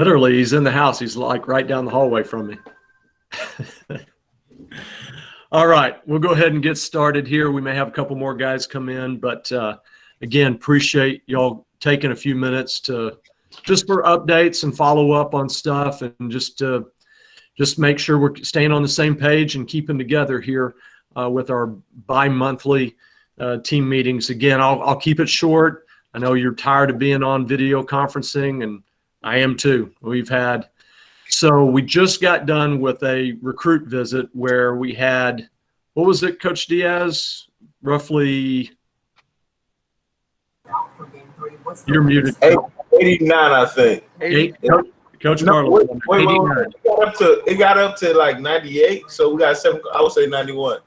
Literally, he's in the house. He's like right down the hallway from me. All right, we'll go ahead and get started here. We may have a couple more guys come in, but again, appreciate y'all taking a few minutes to just for updates and follow up on stuff, and just make sure we're staying on the same page and keeping together here with our bi-monthly team meetings. Again, I'll keep it short. I know you're tired of being on video conferencing, and I am too. So we just got done with a recruit visit where we had, what was it, Coach Diaz? Roughly, you're muted. 89, I think. Coach Marlowe. It got up to like 98, so we got 7. I would say 91.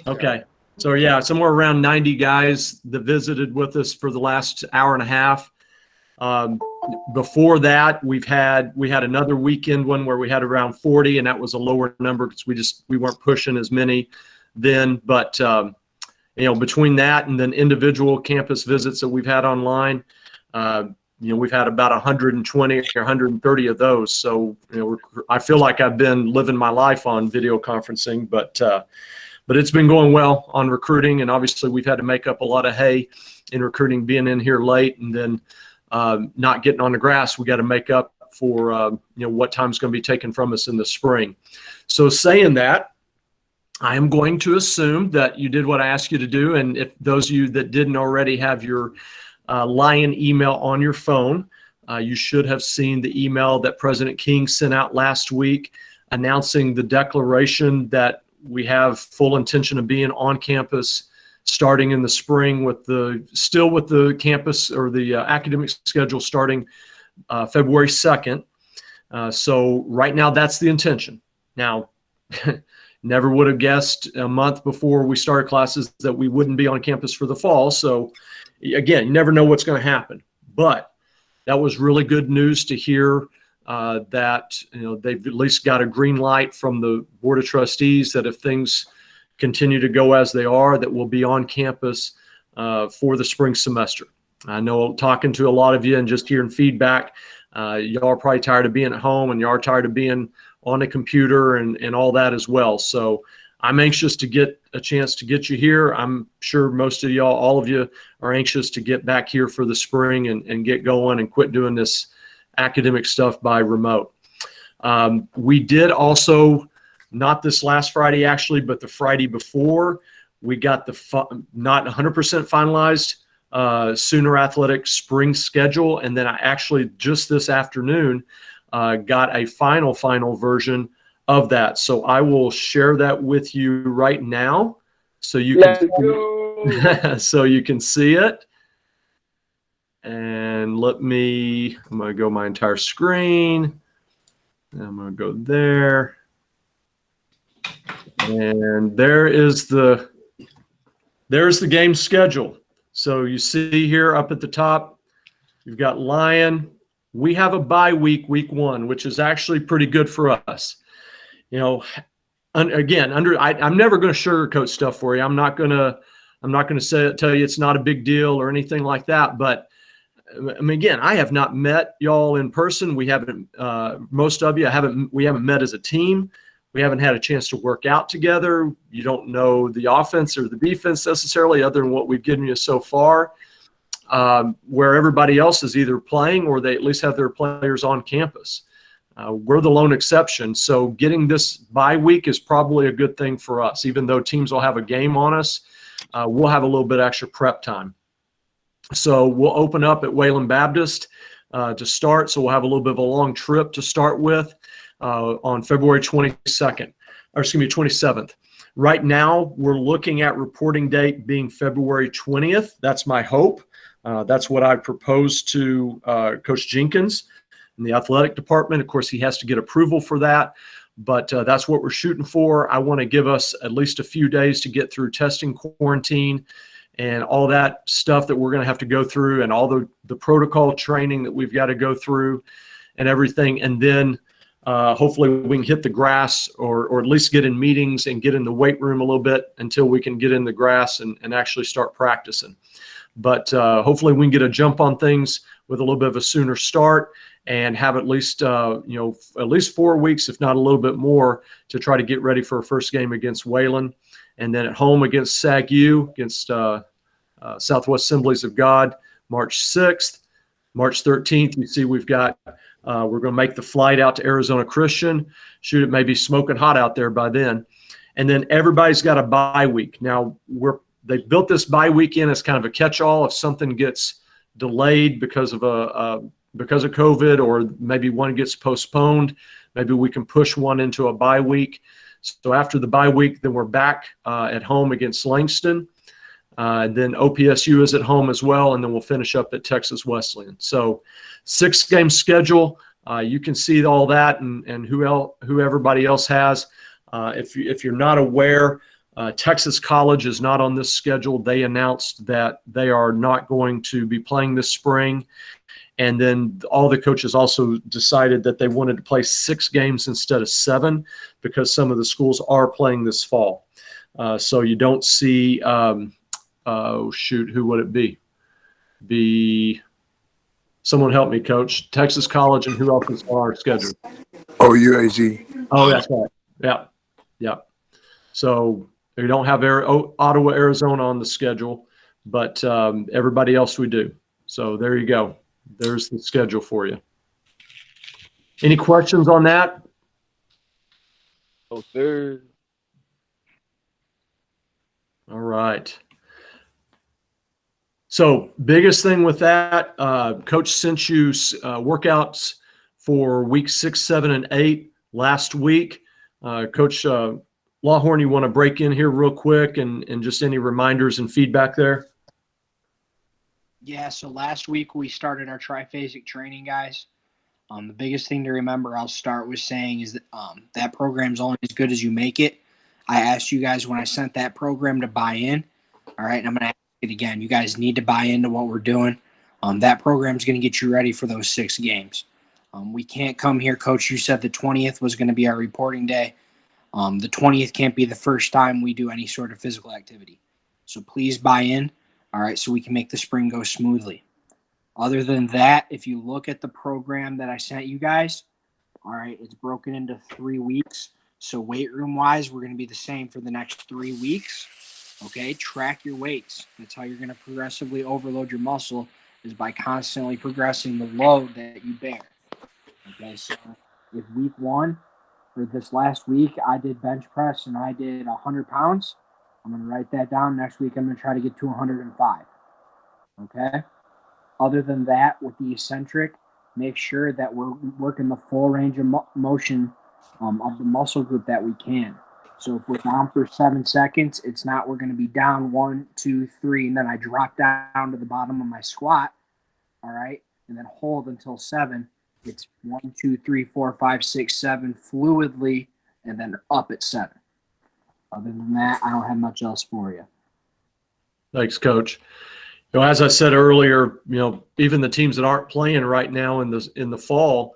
Okay. So yeah, somewhere around 90 guys that visited with us for the last hour and a half. Before that, we had another weekend one where we had around 40, and that was a lower number because we weren't pushing as many then. But between that and then individual campus visits that we've had online, we've had about 120 or 130 of those. So I feel like I've been living my life on video conferencing, but it's been going well on recruiting, and obviously we've had to make up a lot of hay in recruiting, being in here late, and then not getting on the grass. We got to make up for what time's going to be taken from us in the spring. So saying that, I am going to assume that you did what I asked you to do, and if those of you that didn't already have your Lion email on your phone, you should have seen the email that President King sent out last week announcing the declaration that we have full intention of being on campus starting in the spring with the campus or the academic schedule starting February 2nd. So right now that's the intention. Now, never would have guessed a month before we started classes that we wouldn't be on campus for the fall. So again, you never know what's going to happen. But that was really good news to hear that they've at least got a green light from the Board of Trustees that if things continue to go as they are, that we'll be on campus for the spring semester. I know talking to a lot of you and just hearing feedback, y'all are probably tired of being at home, and you are tired of being on a computer and all that as well. So I'm anxious to get a chance to get you here. I'm sure most of y'all, all of you, are anxious to get back here for the spring and get going and quit doing this academic stuff by remote. We did also, not this last Friday actually, but the Friday before, we got the not 100% finalized Sooner Athletic spring schedule, and then I actually just this afternoon got a final version of that. So I will share that with you right now, so you can so you can see it. And I'm going to go my entire screen. I'm going to go there. And there's the game schedule. So you see here up at the top, you've got Lion. We have a bye week, week 1, which is actually pretty good for us. Again, I'm never going to sugarcoat stuff for you. I'm not going to tell you it's not a big deal or anything like that. But I mean, again, I have not met y'all in person. We haven't, most of you we haven't met as a team. We haven't had a chance to work out together. You don't know the offense or the defense necessarily, other than what we've given you so far, where everybody else is either playing or they at least have their players on campus. We're the lone exception. So getting this bye week is probably a good thing for us. Even though teams will have a game on us, we'll have a little bit extra prep time. So we'll open up at Wayland Baptist to start. So we'll have a little bit of a long trip to start with on February 22nd, or excuse me, 27th. Right now, we're looking at reporting date being February 20th. That's my hope. That's what I proposed to Coach Jenkins in the athletic department. Of course, he has to get approval for that, but that's what we're shooting for. I want to give us at least a few days to get through testing, quarantine, and all that stuff that we're going to have to go through, and all the protocol training that we've got to go through and everything. And then hopefully we can hit the grass, or at least get in meetings and get in the weight room a little bit until we can get in the grass and actually start practicing. But hopefully we can get a jump on things with a little bit of a sooner start. and have at least, at least 4 weeks, if not a little bit more, to try to get ready for a first game against Wayland. And then at home against SAG-U, against Southwest Assemblies of God, March 6th. March 13th, you see we've got, we're going to make the flight out to Arizona Christian. Shoot, it may be smoking hot out there by then. And then everybody's got a bye week. Now, they built this bye week in as kind of a catch-all. If something gets delayed because of COVID, or maybe one gets postponed, maybe we can push one into a bye week. So after the bye week, then we're back at home against Langston. Then OPSU is at home as well, and then we'll finish up at Texas Wesleyan. So 6-game schedule. You can see all that and who everybody else has. If you're not aware, Texas College is not on this schedule. They announced that they are not going to be playing this spring. And then all the coaches also decided that they wanted to play 6 games instead of 7 because some of the schools are playing this fall. So you don't see who would it be? Someone help me, Coach. Texas College, and who else is on our schedule? UAG. Oh, that's right. Yeah. So we don't have Ottawa, Arizona on the schedule, but everybody else we do. So there you go. There's the schedule for you. Any questions on that? Oh, sir. All right. So biggest thing with that, Coach sent you workouts for week 6, 7, and 8 last week. Coach Lawhorn, you want to break in here real quick and just any reminders and feedback there? Yeah, so last week we started our triphasic training, guys. The biggest thing to remember, I'll start with saying, is that that program's only as good as you make it. I asked you guys when I sent that program to buy in. All right, and I'm going to ask it again. You guys need to buy into what we're doing. That program's going to get you ready for those 6 games. We can't come here, Coach. You said the 20th was going to be our reporting day. The 20th can't be the first time we do any sort of physical activity. So please buy in, all right, so we can make the spring go smoothly. Other than that, if you look at the program that I sent you guys, all right, it's broken into 3 weeks. So weight room-wise, we're going to be the same for the next 3 weeks. Okay, track your weights. That's how you're going to progressively overload your muscle, is by constantly progressing the load that you bear. Okay, so if week 1, for this last week, I did bench press and I did 100 pounds, I'm going to write that down. Next week, I'm going to try to get to 105. Okay? Other than that, with the eccentric, make sure that we're working the full range of motion of the muscle group that we can. So if we're down for 7 seconds, it's not we're going to be down 1, 2, 3, and then I drop down to the bottom of my squat, all right, and then hold until 7. It's 1, 2, 3, 4, 5, 6, 7 fluidly, and then up at 7. Other than that, I don't have much else for you. Thanks, Coach. As I said earlier, even the teams that aren't playing right now in the fall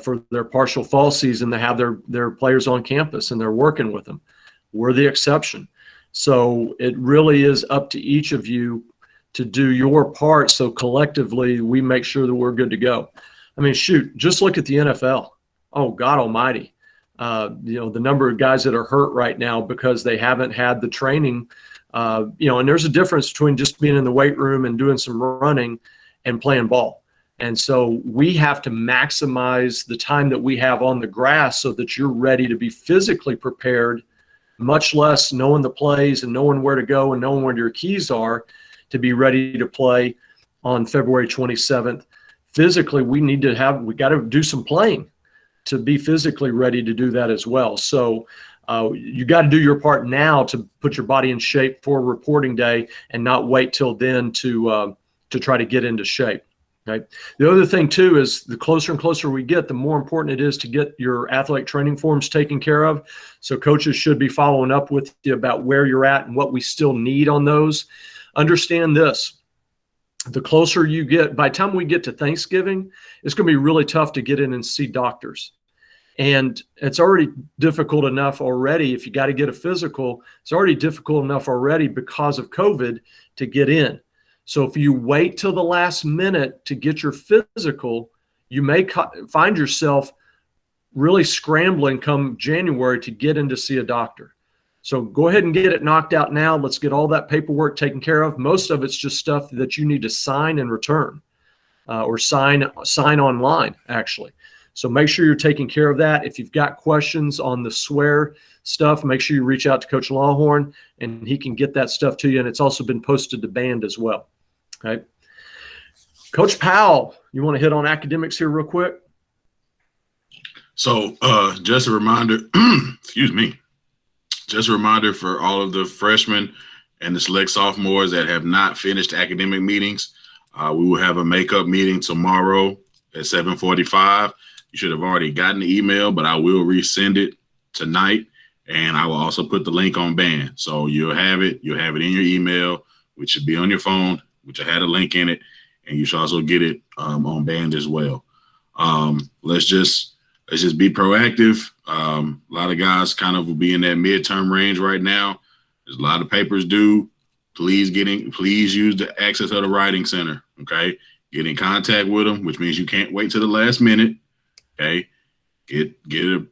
for their partial fall season, they have their players on campus and they're working with them. We're the exception. So it really is up to each of you to do your part, so collectively we make sure that we're good to go. I mean, shoot, just look at the NFL. Oh, God almighty. The number of guys that are hurt right now because they haven't had the training, and there's a difference between just being in the weight room and doing some running and playing ball. And so we have to maximize the time that we have on the grass so that you're ready to be physically prepared, much less knowing the plays and knowing where to go and knowing where your keys are to be ready to play on February 27th. Physically, we got to do some playing to be physically ready to do that as well. So you got to do your part now to put your body in shape for reporting day and not wait till then to try to get into shape. Okay. The other thing too is the closer and closer we get, the more important it is to get your athletic training forms taken care of. So coaches should be following up with you about where you're at and what we still need on those. Understand this. The closer you get, by the time we get to Thanksgiving, it's going to be really tough to get in and see doctors. And it's already difficult enough already. If you got to get a physical, it's already difficult enough already because of COVID to get in. So if you wait till the last minute to get your physical, you may find yourself really scrambling come January to get in to see a doctor. So go ahead and get it knocked out now. Let's get all that paperwork taken care of. Most of it's just stuff that you need to sign and return, or sign online, actually. So make sure you're taking care of that. If you've got questions on the swear stuff, make sure you reach out to Coach Lawhorn, and he can get that stuff to you. And it's also been posted to Band as well. Okay. Coach Powell, you want to hit on academics here real quick? So just a reminder, excuse me, just a reminder for all of the freshmen and the select sophomores that have not finished academic meetings. We will have a makeup meeting tomorrow at 7:45. You should have already gotten the email, but I will resend it tonight. And I will also put the link on Band. So you'll have it in your email, which should be on your phone, which I had a link in it. And you should also get it on Band as well. Let's just be proactive. A lot of guys kind of will be in that midterm range right now. There's a lot of papers due. Please use the access of the writing center. Okay. Get in contact with them, which means you can't wait till the last minute. Okay. Get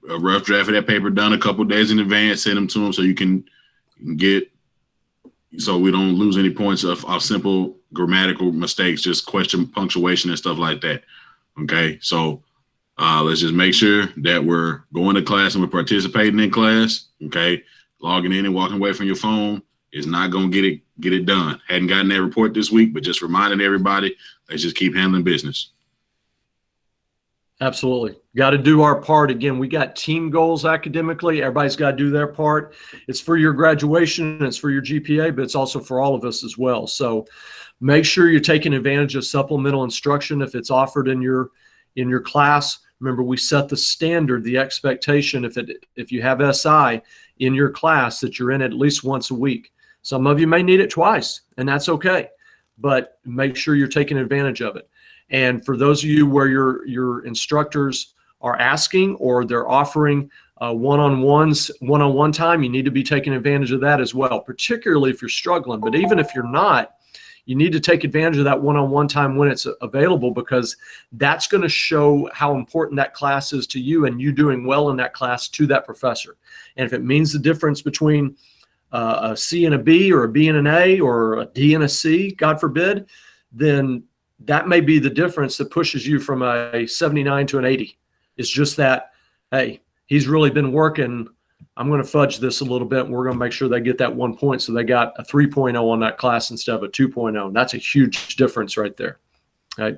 a rough draft of that paper done a couple days in advance, send them to them so you can so we don't lose any points of simple grammatical mistakes, just question punctuation and stuff like that. Okay. So let's just make sure that we're going to class and we're participating in class. Okay. Logging in and walking away from your phone is not going to get it done. Hadn't gotten that report this week, but just reminding everybody, let's just keep handling business. Absolutely. Got to do our part. Again, we got team goals academically. Everybody's got to do their part. It's for your graduation, it's for your GPA, but it's also for all of us as well. So make sure you're taking advantage of supplemental instruction if it's offered in your class. Remember, we set the standard, the expectation if you have SI in your class that you're in at least once a week. Some of you may need it twice, and that's okay. But make sure you're taking advantage of it. And for those of you where your instructors are asking or they're offering one-on-one time, you need to be taking advantage of that as well, particularly if you're struggling. But even if you're not, you need to take advantage of that one-on-one time when it's available, because that's going to show how important that class is to you and you doing well in that class to that professor. And if it means the difference between a C and a B, or a B and an A, or a D and a C, God forbid, then that may be the difference that pushes you from a 79 to an 80. It's just that, hey, he's really been working. I'm going to fudge this a little bit, and we're going to make sure they get that 1 point. So they got a 3.0 on that class instead of a 2.0. That's a huge difference right there. Right?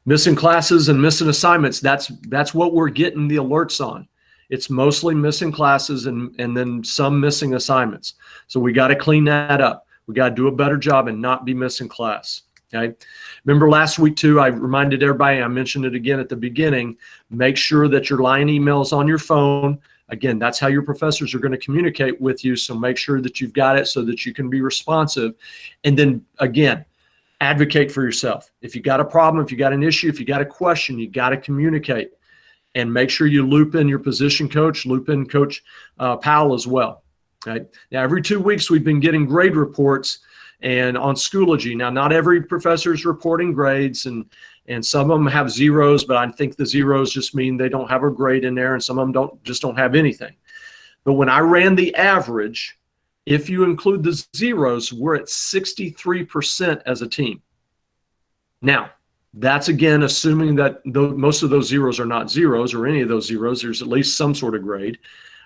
Missing classes and missing assignments, that's what we're getting the alerts on. It's mostly missing classes and then some missing assignments. So we got to clean that up. We got to do a better job and not be missing class. Okay. Remember last week too, I reminded everybody, I mentioned it again at the beginning, make sure that your line email is on your phone. Again, that's how your professors are going to communicate with you. So make sure that you've got it so that you can be responsive. And then again, advocate for yourself. If you got a problem, if you got an issue, if you got a question, you got to communicate, and make sure you loop in your position coach, loop in Coach Powell as well. Okay. Now, every 2 weeks, we've been getting grade reports and on Schoology. Now, not every professor is reporting grades, and some of them have zeros, but I think the zeros just mean they don't have a grade in there, and some of them just don't have anything. But when I ran the average, if you include the zeros, we're at 63% as a team. Now, that's again assuming that most of those zeros are not zeros, or any of those zeros. There's at least some sort of grade.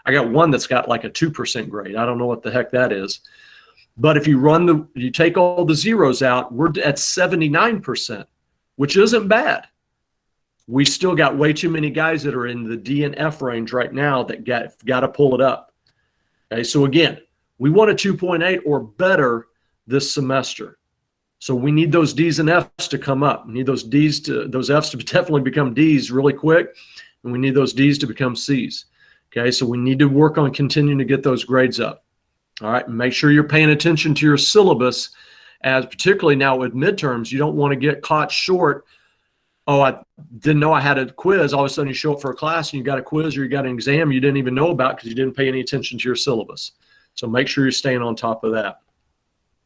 I got one that's got like a 2% grade. I don't know what the heck that is. But if you take all the zeros out, we're at 79%, which isn't bad. We still got way too many guys that are in the D and F range right now that got to pull it up. Okay, so again, we want a 2.8 or better this semester. So we need those D's and F's to come up. We need those F's to definitely become D's really quick, and we need those D's to become C's. Okay, so we need to work on continuing to get those grades up. All right, make sure you're paying attention to your syllabus, as particularly now with midterms, you don't want to get caught short. Oh, I didn't know I had a quiz. All of a sudden you show up for a class and you got a quiz or you got an exam you didn't even know about because you didn't pay any attention to your syllabus. So make sure you're staying on top of that.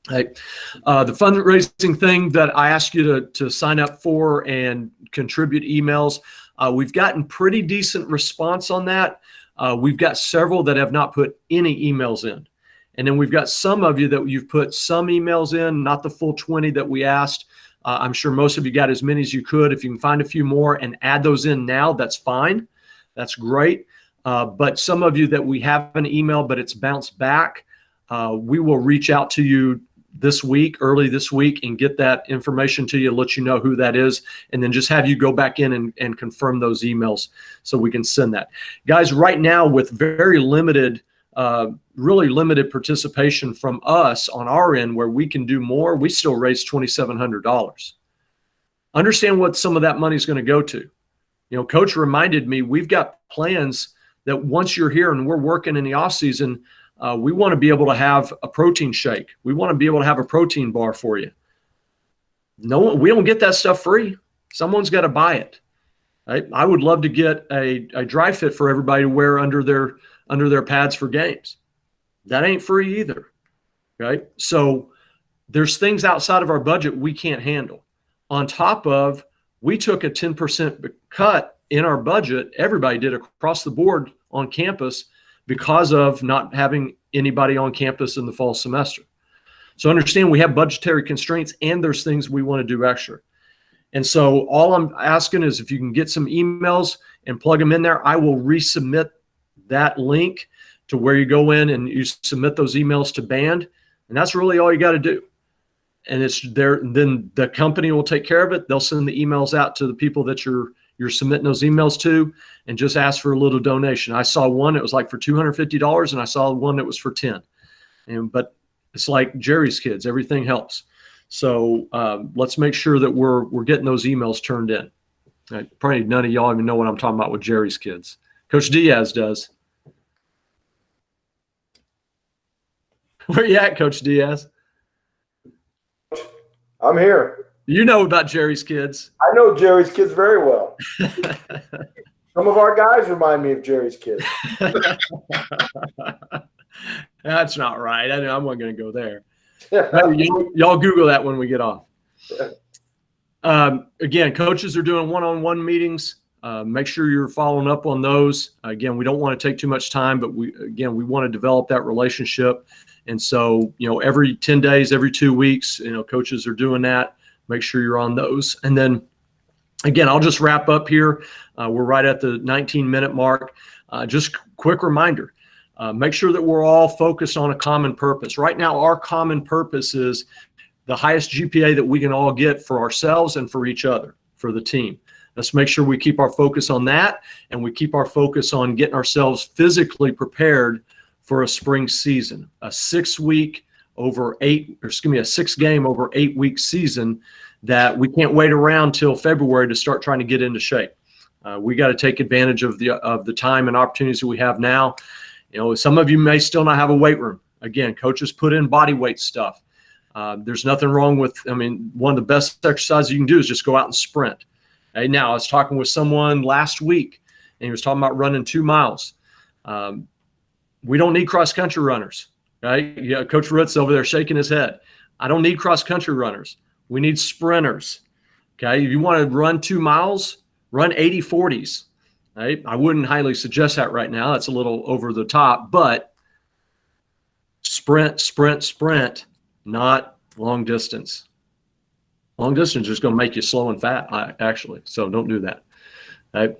Right. The fundraising thing that I asked you to sign up for and contribute emails, we've gotten pretty decent response on that. We've got several that have not put any emails in. And then we've got some of you that you've put some emails in, not the full 20 that we asked. I'm sure most of you got as many as you could. If you can find a few more and add those in now, that's fine. That's great. But some of you that we have an email, but it's bounced back, we will reach out to you early this week, and get that information to you, let you know who that is, and then just have you go back in and confirm those emails so we can send that. Guys, right now with very limited, really limited participation from us on our end where we can do more, we still raise $2,700. Understand what some of that money is going to go to. You know, Coach reminded me we've got plans that once you're here and we're working in the off season, we want to be able to have a protein shake. We want to be able to have a protein bar for you. No, we don't get that stuff free. Someone's got to buy it. Right? I would love to get a dry fit for everybody to wear under their pads for games. That ain't free either. Right? So there's things outside of our budget we can't handle. On top of, we took a 10% cut in our budget. Everybody did across the board on campus, because of not having anybody on campus in the fall semester. So understand we have budgetary constraints and there's things we want to do extra. And so all I'm asking is if you can get some emails and plug them in there, I will resubmit that link to where you go in and you submit those emails to Band. And that's really all you got to do. And it's there, then the company will take care of it. They'll send the emails out to the people that you're submitting those emails to, and just ask for a little donation. I saw one that was like for $250, and I saw one that was for $10. But it's like Jerry's Kids, everything helps. So let's make sure that we're getting those emails turned in. Probably none of y'all even know what I'm talking about with Jerry's Kids. Coach Diaz does. Where you at, Coach Diaz? I'm here. You know about Jerry's Kids. I know Jerry's Kids very well. Some of our guys remind me of Jerry's Kids. That's not right. I'm not going to go there. Y'all Google that when we get off. Again, coaches are doing one-on-one meetings. Make sure you're following up on those. Again, we don't want to take too much time, but we want to develop that relationship. And so, every 10 days, every 2 weeks, coaches are doing that. Make sure you're on those. And then, again, I'll just wrap up here. We're right at the 19-minute mark. Just quick reminder, make sure that we're all focused on a common purpose. Right now, our common purpose is the highest GPA that we can all get for ourselves and for each other, for the team. Let's make sure we keep our focus on that, and we keep our focus on getting ourselves physically prepared for a spring season, a 6-game over 8-week season that we can't wait around till February to start trying to get into shape. We got to take advantage of the time and opportunities that we have now. Some of you may still not have a weight room. Again, coaches put in body weight stuff. There's nothing wrong with, one of the best exercises you can do is just go out and sprint. Now, I was talking with someone last week, and he was talking about running 2 miles. We don't need cross-country runners, right? Yeah, Coach Ritz over there shaking his head. I don't need cross-country runners. We need sprinters, okay? If you want to run 2 miles, run 80-40s, right? I wouldn't highly suggest that right now. That's a little over the top, but sprint, not long distance. Long distance is going to make you slow and fat, actually, so don't do that, right?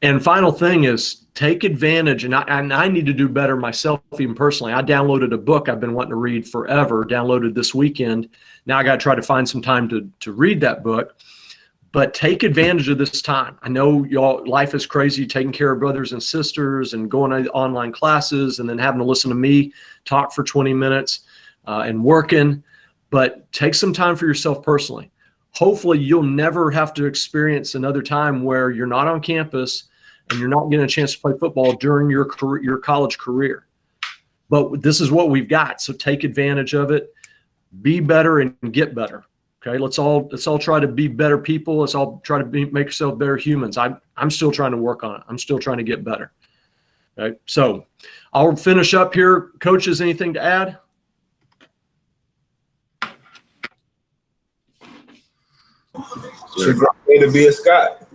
And final thing is take advantage, and I need to do better myself, even personally. I downloaded a book I've been wanting to read forever, downloaded this weekend. Now I got to try to find some time to read that book. But take advantage of this time. I know y'all, life is crazy, taking care of brothers and sisters and going to online classes and then having to listen to me talk for 20 minutes and working. But take some time for yourself personally. Hopefully you'll never have to experience another time where you're not on campus and you're not getting a chance to play football during your college career. But this is what we've got, so take advantage of it. Be better and get better. Okay, let's all try to be better people. Let's all try to make yourself better humans. I'm still trying to work on it. I'm still trying to get better. Okay, so I'll finish up here. Coaches, anything to add? It's a great day to be a Scott.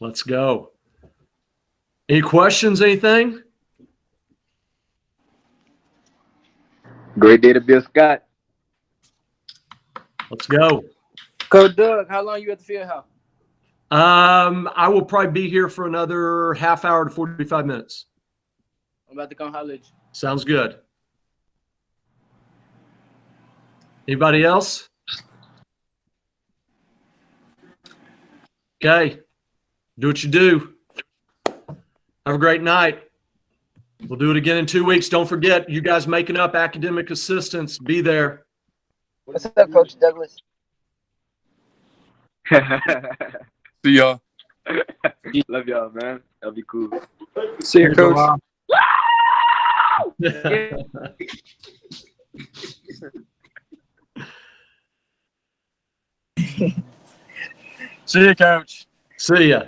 Let's go. Any questions, anything? Great day to be a Scott. Let's go. Coach Doug, how long you at the field house? I will probably be here for another half hour to 45 minutes. I'm about to come holler at you. Sounds good. Anybody else? Okay. Do what you do. Have a great night. We'll do it again in 2 weeks. Don't forget, you guys making up academic assistants. Be there. What's up, Coach Douglas? See y'all. Love y'all, man. That'll be cool. See you, Coach. See you, Coach. See ya.